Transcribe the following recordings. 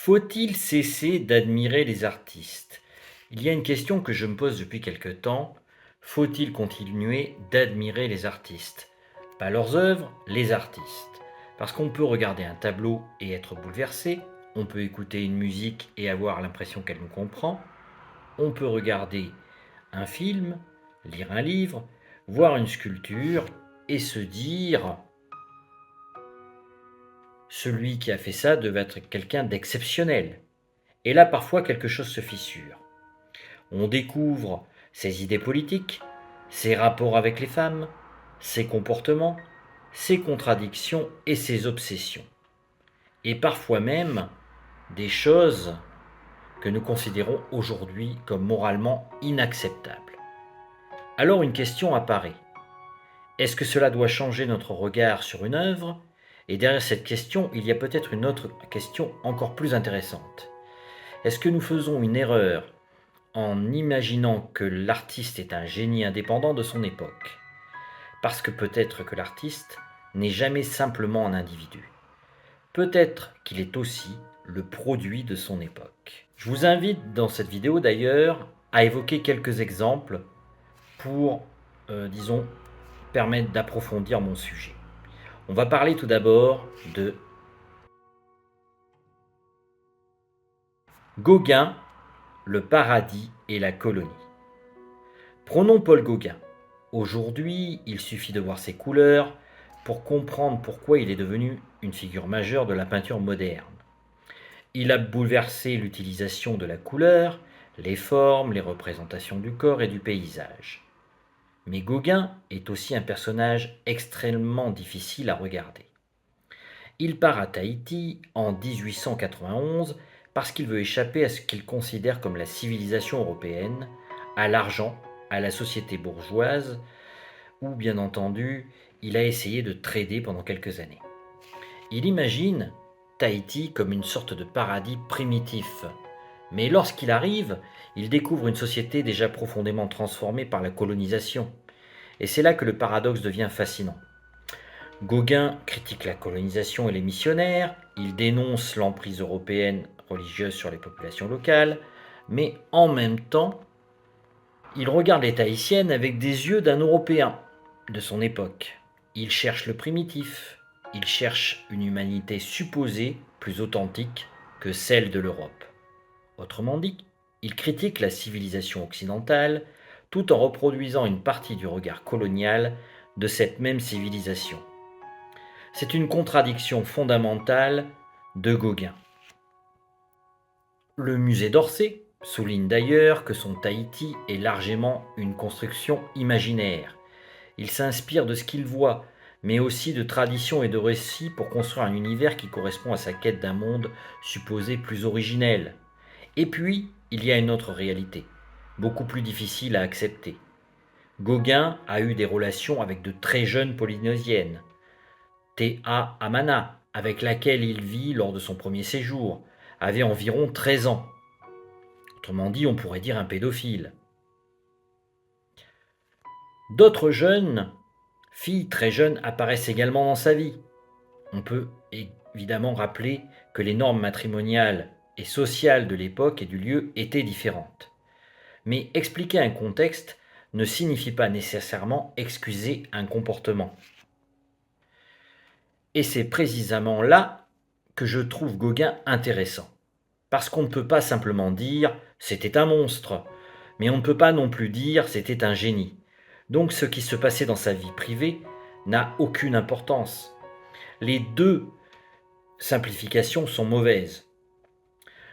Faut-il cesser d'admirer les artistes? Il y a une question que je me pose depuis quelque temps. Faut-il continuer d'admirer les artistes? Pas leurs œuvres, les artistes. Parce qu'on peut regarder un tableau et être bouleversé, on peut écouter une musique et avoir l'impression qu'elle nous comprend, on peut regarder un film, lire un livre, voir une sculpture et se dire celui qui a fait ça devait être quelqu'un d'exceptionnel. Et là, parfois, quelque chose se fissure. On découvre ses idées politiques, ses rapports avec les femmes, ses comportements, ses contradictions et ses obsessions. Et parfois même des choses que nous considérons aujourd'hui comme moralement inacceptables. Alors une question apparaît. Est-ce que cela doit changer notre regard sur une œuvre? Et derrière cette question, il y a peut-être une autre question encore plus intéressante. Est-ce que nous faisons une erreur en imaginant que l'artiste est un génie indépendant de son époque? Parce que peut-être que l'artiste n'est jamais simplement un individu. Peut-être qu'il est aussi le produit de son époque. Je vous invite dans cette vidéo d'ailleurs à évoquer quelques exemples pour, disons, permettre d'approfondir mon sujet. On va parler tout d'abord de Gauguin, le paradis et la colonie. Prenons Paul Gauguin. Aujourd'hui, il suffit de voir ses couleurs pour comprendre pourquoi il est devenu une figure majeure de la peinture moderne. Il a bouleversé l'utilisation de la couleur, les formes, les représentations du corps et du paysage. Mais Gauguin est aussi un personnage extrêmement difficile à regarder. Il part à Tahiti en 1891 parce qu'il veut échapper à ce qu'il considère comme la civilisation européenne, à l'argent, à la société bourgeoise, où bien entendu, il a essayé de trader pendant quelques années. Il imagine Tahiti comme une sorte de paradis primitif. Mais lorsqu'il arrive, il découvre une société déjà profondément transformée par la colonisation. Et c'est là que le paradoxe devient fascinant. Gauguin critique la colonisation et les missionnaires, il dénonce l'emprise européenne religieuse sur les populations locales, mais en même temps, il regarde les Tahitiennes avec des yeux d'un Européen de son époque. Il cherche le primitif, il cherche une humanité supposée plus authentique que celle de l'Europe. Autrement dit, il critique la civilisation occidentale tout en reproduisant une partie du regard colonial de cette même civilisation. C'est une contradiction fondamentale de Gauguin. Le musée d'Orsay souligne d'ailleurs que son Tahiti est largement une construction imaginaire. Il s'inspire de ce qu'il voit, mais aussi de traditions et de récits pour construire un univers qui correspond à sa quête d'un monde supposé plus originel. Et puis, il y a une autre réalité, beaucoup plus difficile à accepter. Gauguin a eu des relations avec de très jeunes Polynésiennes. Théa Amana, avec laquelle il vit lors de son premier séjour, avait environ 13 ans. Autrement dit, on pourrait dire un pédophile. D'autres jeunes filles très jeunes apparaissent également dans sa vie. On peut évidemment rappeler que les normes matrimoniales et sociales de l'époque et du lieu étaient différentes. Mais expliquer un contexte ne signifie pas nécessairement excuser un comportement. Et c'est précisément là que je trouve Gauguin intéressant. Parce qu'on ne peut pas simplement dire « c'était un monstre », mais on ne peut pas non plus dire « c'était un génie ». Donc ce qui se passait dans sa vie privée n'a aucune importance. Les deux simplifications sont mauvaises.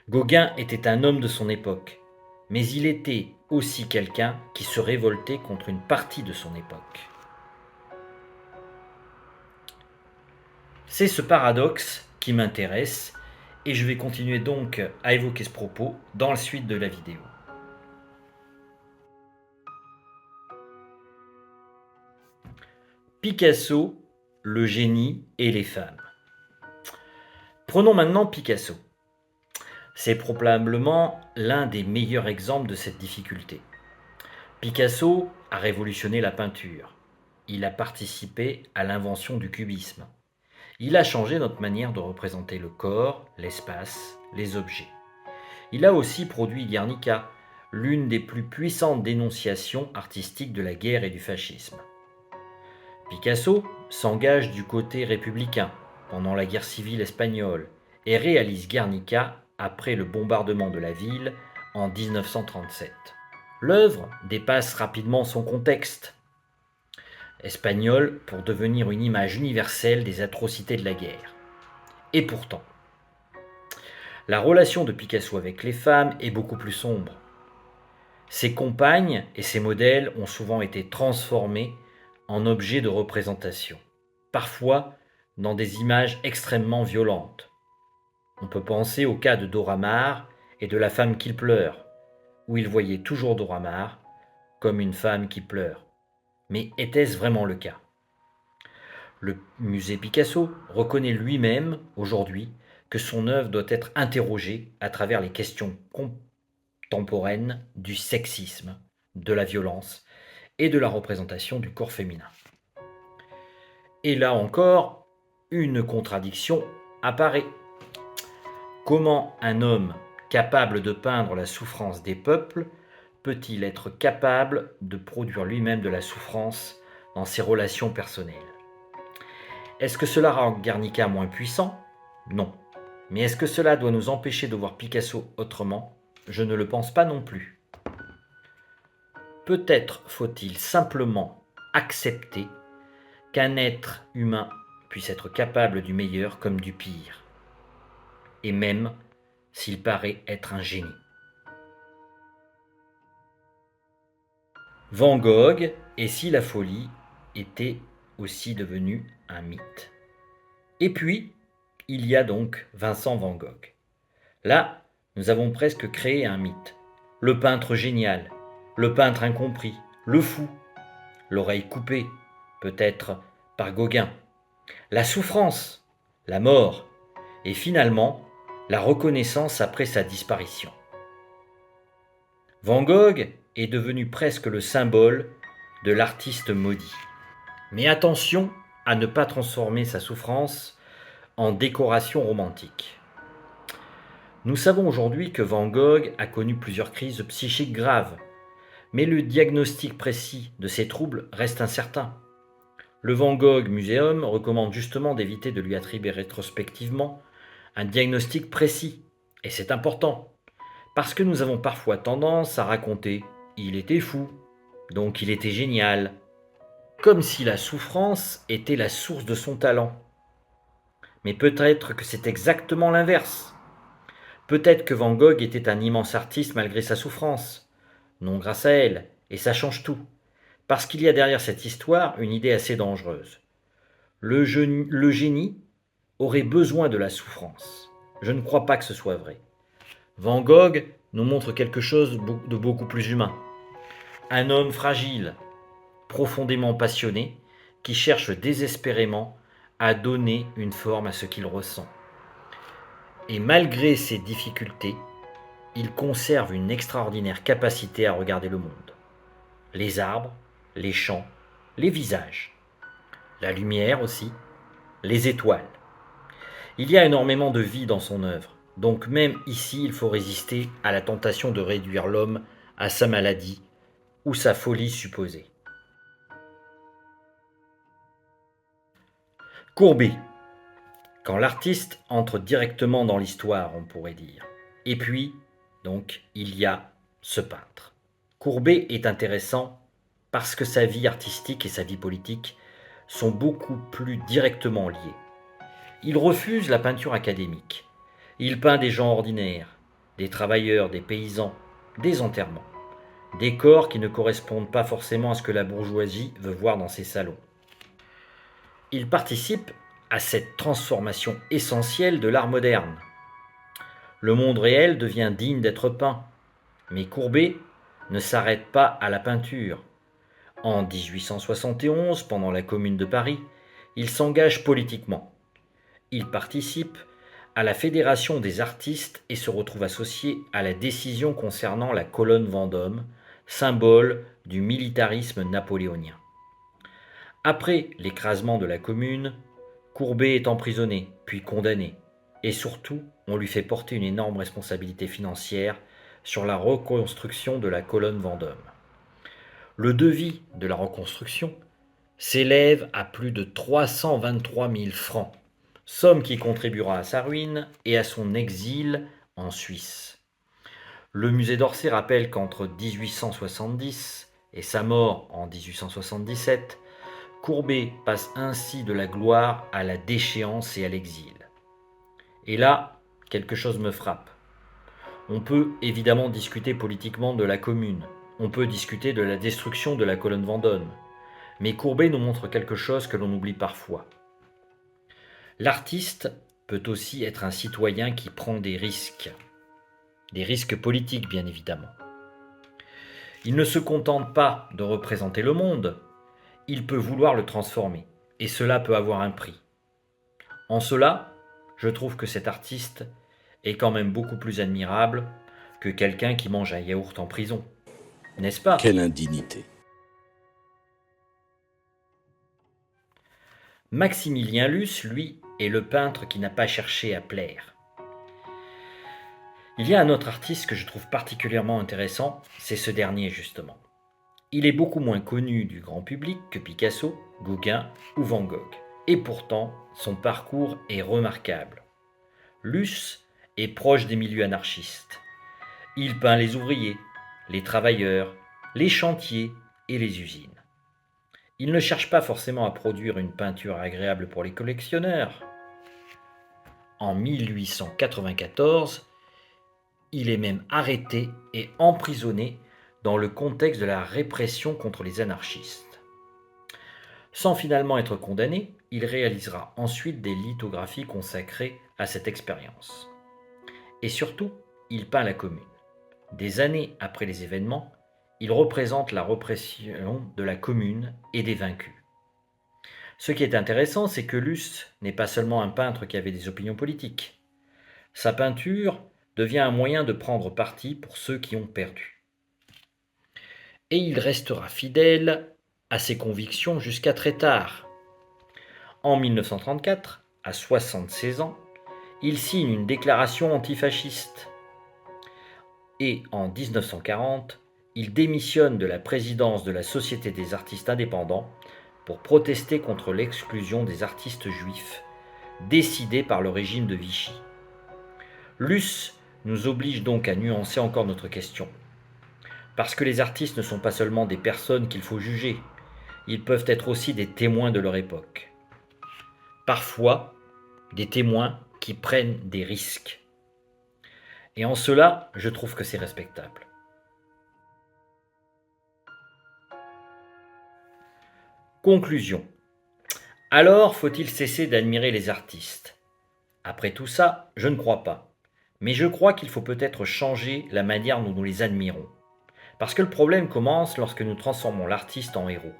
Gauguin était un homme de son époque, mais il était aussi quelqu'un qui se révoltait contre une partie de son époque. C'est ce paradoxe qui m'intéresse et je vais continuer donc à évoquer ce propos dans la suite de la vidéo. Picasso, le génie et les femmes. Prenons maintenant Picasso. C'est probablement l'un des meilleurs exemples de cette difficulté. Picasso a révolutionné la peinture. Il a participé à l'invention du cubisme. Il a changé notre manière de représenter le corps, l'espace, les objets. Il a aussi produit Guernica, l'une des plus puissantes dénonciations artistiques de la guerre et du fascisme. Picasso s'engage du côté républicain pendant la guerre civile espagnole et réalise Guernica après le bombardement de la ville en 1937. L'œuvre dépasse rapidement son contexte espagnol pour devenir une image universelle des atrocités de la guerre. Et pourtant, la relation de Picasso avec les femmes est beaucoup plus sombre. Ses compagnes et ses modèles ont souvent été transformés en objets de représentation, parfois dans des images extrêmement violentes. On peut penser au cas de Dora Maar et de la femme qui pleure, où il voyait toujours Dora Maar comme une femme qui pleure. Mais était-ce vraiment le cas? Le musée Picasso reconnaît lui-même aujourd'hui que son œuvre doit être interrogée à travers les questions contemporaines du sexisme, de la violence et de la représentation du corps féminin. Et là encore, une contradiction apparaît. Comment un homme capable de peindre la souffrance des peuples peut-il être capable de produire lui-même de la souffrance dans ses relations personnelles? Est-ce que cela rend Guernica moins puissant? Non. Mais est-ce que cela doit nous empêcher de voir Picasso autrement? Je ne le pense pas non plus. Peut-être faut-il simplement accepter qu'un être humain puisse être capable du meilleur comme du pire, et même s'il paraît être un génie. Van Gogh, et si la folie était aussi devenue un mythe. Et puis, il y a donc Vincent van Gogh. Là, nous avons presque créé un mythe. Le peintre génial, le peintre incompris, le fou, l'oreille coupée, peut-être par Gauguin, la souffrance, la mort, et finalement, la reconnaissance après sa disparition. Van Gogh est devenu presque le symbole de l'artiste maudit. Mais attention à ne pas transformer sa souffrance en décoration romantique. Nous savons aujourd'hui que Van Gogh a connu plusieurs crises psychiques graves, mais le diagnostic précis de ces troubles reste incertain. Le Van Gogh Museum recommande justement d'éviter de lui attribuer rétrospectivement un diagnostic précis, et c'est important, parce que nous avons parfois tendance à raconter « il était fou, donc il était génial », comme si la souffrance était la source de son talent. Mais peut-être que c'est exactement l'inverse. Peut-être que Van Gogh était un immense artiste malgré sa souffrance. Non grâce à elle, et ça change tout. Parce qu'il y a derrière cette histoire une idée assez dangereuse. Le génie aurait besoin de la souffrance. Je ne crois pas que ce soit vrai. Van Gogh nous montre quelque chose de beaucoup plus humain. Un homme fragile, profondément passionné, qui cherche désespérément à donner une forme à ce qu'il ressent. Et malgré ses difficultés, il conserve une extraordinaire capacité à regarder le monde. Les arbres, les champs, les visages, la lumière aussi, les étoiles. Il y a énormément de vie dans son œuvre, donc même ici il faut résister à la tentation de réduire l'homme à sa maladie ou sa folie supposée. Courbet. Quand l'artiste entre directement dans l'histoire, on pourrait dire. Et puis, donc, il y a ce peintre. Courbet est intéressant parce que sa vie artistique et sa vie politique sont beaucoup plus directement liées. Il refuse la peinture académique. Il peint des gens ordinaires, des travailleurs, des paysans, des enterrements, des corps qui ne correspondent pas forcément à ce que la bourgeoisie veut voir dans ses salons. Il participe à cette transformation essentielle de l'art moderne. Le monde réel devient digne d'être peint, mais Courbet ne s'arrête pas à la peinture. En 1871, pendant la Commune de Paris, il s'engage politiquement. Il participe à la Fédération des artistes et se retrouve associé à la décision concernant la colonne Vendôme, symbole du militarisme napoléonien. Après l'écrasement de la Commune, Courbet est emprisonné, puis condamné. et surtout, on lui fait porter une énorme responsabilité financière sur la reconstruction de la colonne Vendôme. Le devis de la reconstruction s'élève à plus de 323 000 francs, somme qui contribuera à sa ruine et à son exil en Suisse. Le musée d'Orsay rappelle qu'entre 1870 et sa mort en 1877, Courbet passe ainsi de la gloire à la déchéance et à l'exil. Et là, quelque chose me frappe. On peut évidemment discuter politiquement de la Commune, on peut discuter de la destruction de la colonne Vendôme, mais Courbet nous montre quelque chose que l'on oublie parfois. L'artiste peut aussi être un citoyen qui prend des risques politiques bien évidemment. Il ne se contente pas de représenter le monde, il peut vouloir le transformer, et cela peut avoir un prix. En cela, je trouve que cet artiste est quand même beaucoup plus admirable que quelqu'un qui mange un yaourt en prison. N'est-ce pas ? Quelle indignité! Maximilien Luce, lui, est le peintre qui n'a pas cherché à plaire. Il y a un autre artiste que je trouve particulièrement intéressant, c'est ce dernier justement. Il est beaucoup moins connu du grand public que Picasso, Gauguin ou Van Gogh. Et pourtant, son parcours est remarquable. Luce est proche des milieux anarchistes. Il peint les ouvriers, les travailleurs, les chantiers et les usines. Il ne cherche pas forcément à produire une peinture agréable pour les collectionneurs. En 1894, il est même arrêté et emprisonné dans le contexte de la répression contre les anarchistes. Sans finalement être condamné, il réalisera ensuite des lithographies consacrées à cette expérience. Et surtout, il peint la Commune. Des années après les événements, il représente la répression de la Commune et des vaincus. Ce qui est intéressant, c'est que Luce n'est pas seulement un peintre qui avait des opinions politiques. Sa peinture devient un moyen de prendre parti pour ceux qui ont perdu. Et il restera fidèle à ses convictions jusqu'à très tard. En 1934, à 76 ans, il signe une déclaration antifasciste. Et en 1940, il démissionne de la présidence de la Société des artistes indépendants pour protester contre l'exclusion des artistes juifs, décidée par le régime de Vichy. Luce nous oblige donc à nuancer encore notre question. Parce que les artistes ne sont pas seulement des personnes qu'il faut juger, ils peuvent être aussi des témoins de leur époque. Parfois, des témoins qui prennent des risques. Et en cela, je trouve que c'est respectable. Conclusion. Alors, faut-il cesser d'admirer les artistes ? Après tout ça, je ne crois pas. Mais je crois qu'il faut peut-être changer la manière dont nous les admirons. Parce que le problème commence lorsque nous transformons l'artiste en héros.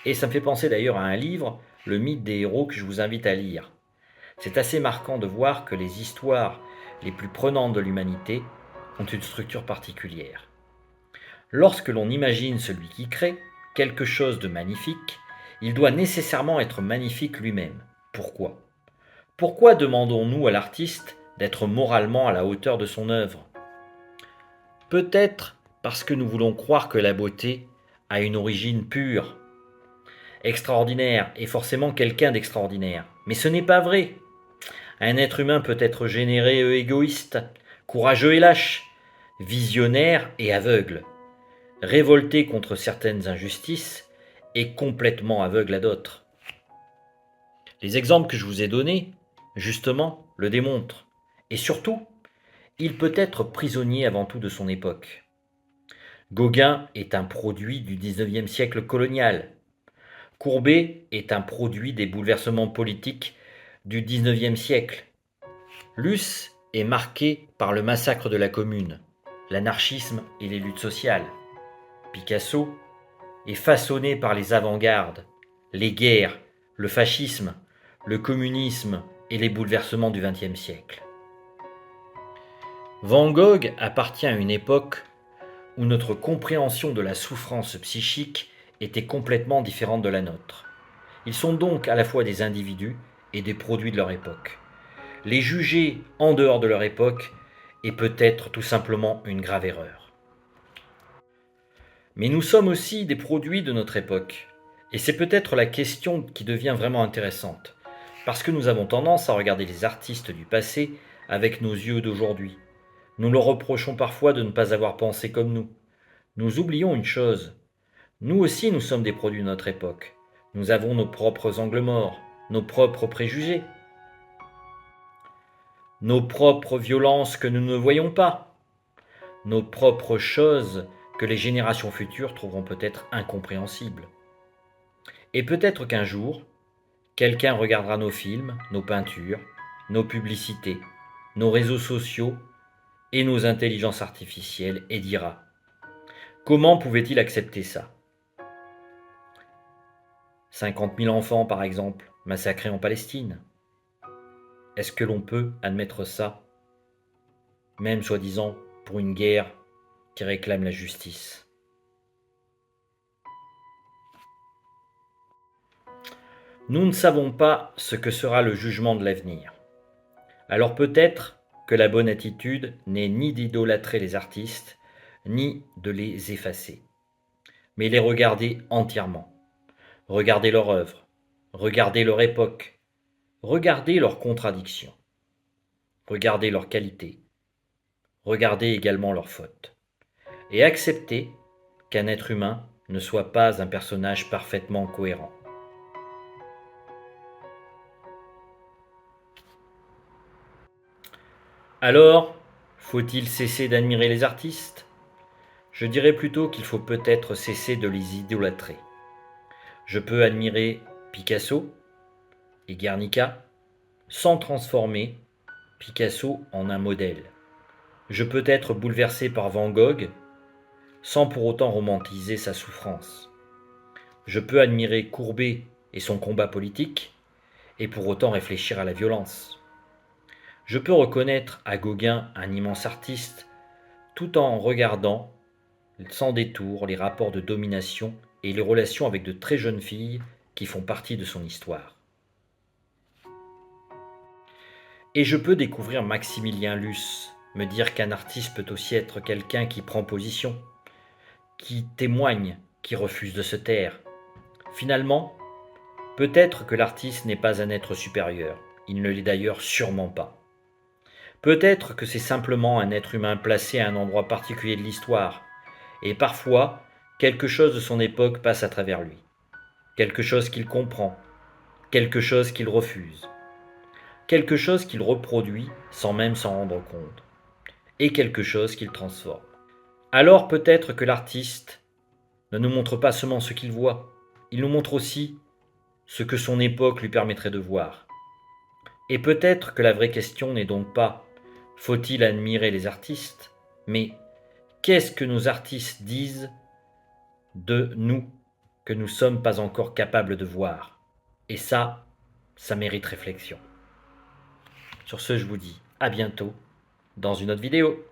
Et ça me fait penser d'ailleurs à un livre, Le mythe des héros, que je vous invite à lire. C'est assez marquant de voir que les histoires les plus prenantes de l'humanité ont une structure particulière. Lorsque l'on imagine celui qui crée quelque chose de magnifique, il doit nécessairement être magnifique lui-même. Pourquoi ? Pourquoi demandons-nous à l'artiste d'être moralement à la hauteur de son œuvre ? Peut-être parce que nous voulons croire que la beauté a une origine pure. Extraordinaire est forcément quelqu'un d'extraordinaire. Mais ce n'est pas vrai. Un être humain peut être généreux et égoïste, courageux et lâche, visionnaire et aveugle, révolté contre certaines injustices et complètement aveugle à d'autres. Les exemples que je vous ai donnés, justement, le démontrent. Et surtout, il peut être prisonnier avant tout de son époque. Gauguin est un produit du XIXe siècle colonial. Courbet est un produit des bouleversements politiques du XIXe siècle. Luce est marqué par le massacre de la Commune, l'anarchisme et les luttes sociales. Picasso est façonné par les avant-gardes, les guerres, le fascisme, le communisme et les bouleversements du XXe siècle. Van Gogh appartient à une époque où notre compréhension de la souffrance psychique était complètement différente de la nôtre. Ils sont donc à la fois des individus et des produits de leur époque. Les juger en dehors de leur époque est peut-être tout simplement une grave erreur. Mais nous sommes aussi des produits de notre époque. Et c'est peut-être la question qui devient vraiment intéressante. Parce que nous avons tendance à regarder les artistes du passé avec nos yeux d'aujourd'hui. Nous leur reprochons parfois de ne pas avoir pensé comme nous. Nous oublions une chose. Nous aussi, nous sommes des produits de notre époque. Nous avons nos propres angles morts, nos propres préjugés, nos propres violences que nous ne voyons pas, nos propres choses que les générations futures trouveront peut-être incompréhensibles. Et peut-être qu'un jour, quelqu'un regardera nos films, nos peintures, nos publicités, nos réseaux sociaux et nos intelligences artificielles et dira : comment pouvait-il accepter ça ? 50 000 enfants, par exemple, massacrés en Palestine. Est-ce que l'on peut admettre ça, même soi-disant pour une guerre qui réclame la justice ? Nous ne savons pas ce que sera le jugement de l'avenir. Alors peut-être que la bonne attitude n'est ni d'idolâtrer les artistes, ni de les effacer, mais les regarder entièrement. Regarder leur œuvre, regarder leur époque, regarder leurs contradictions, regarder leurs qualités, regarder également leurs fautes, et accepter qu'un être humain ne soit pas un personnage parfaitement cohérent. Alors, faut-il cesser d'admirer les artistes ? Je dirais plutôt qu'il faut peut-être cesser de les idolâtrer. Je peux admirer Picasso et Guernica sans transformer Picasso en un modèle. Je peux être bouleversé par Van Gogh sans pour autant romantiser sa souffrance. Je peux admirer Courbet et son combat politique et pour autant réfléchir à la violence. Je peux reconnaître à Gauguin un immense artiste tout en regardant sans détour les rapports de domination et les relations avec de très jeunes filles qui font partie de son histoire. Et je peux découvrir Maximilien Luce, me dire qu'un artiste peut aussi être quelqu'un qui prend position, qui témoigne, qui refuse de se taire. Finalement, peut-être que l'artiste n'est pas un être supérieur, il ne l'est d'ailleurs sûrement pas. Peut-être que c'est simplement un être humain placé à un endroit particulier de l'histoire, et parfois, quelque chose de son époque passe à travers lui. Quelque chose qu'il comprend, quelque chose qu'il refuse, quelque chose qu'il reproduit sans même s'en rendre compte, et quelque chose qu'il transforme. Alors peut-être que l'artiste ne nous montre pas seulement ce qu'il voit, il nous montre aussi ce que son époque lui permettrait de voir. Et peut-être que la vraie question n'est donc pas « faut-il admirer les artistes ?», mais « qu'est-ce que nos artistes disent de nous que nous ne sommes pas encore capables de voir ?» Et ça mérite réflexion. Sur ce, je vous dis à bientôt dans une autre vidéo.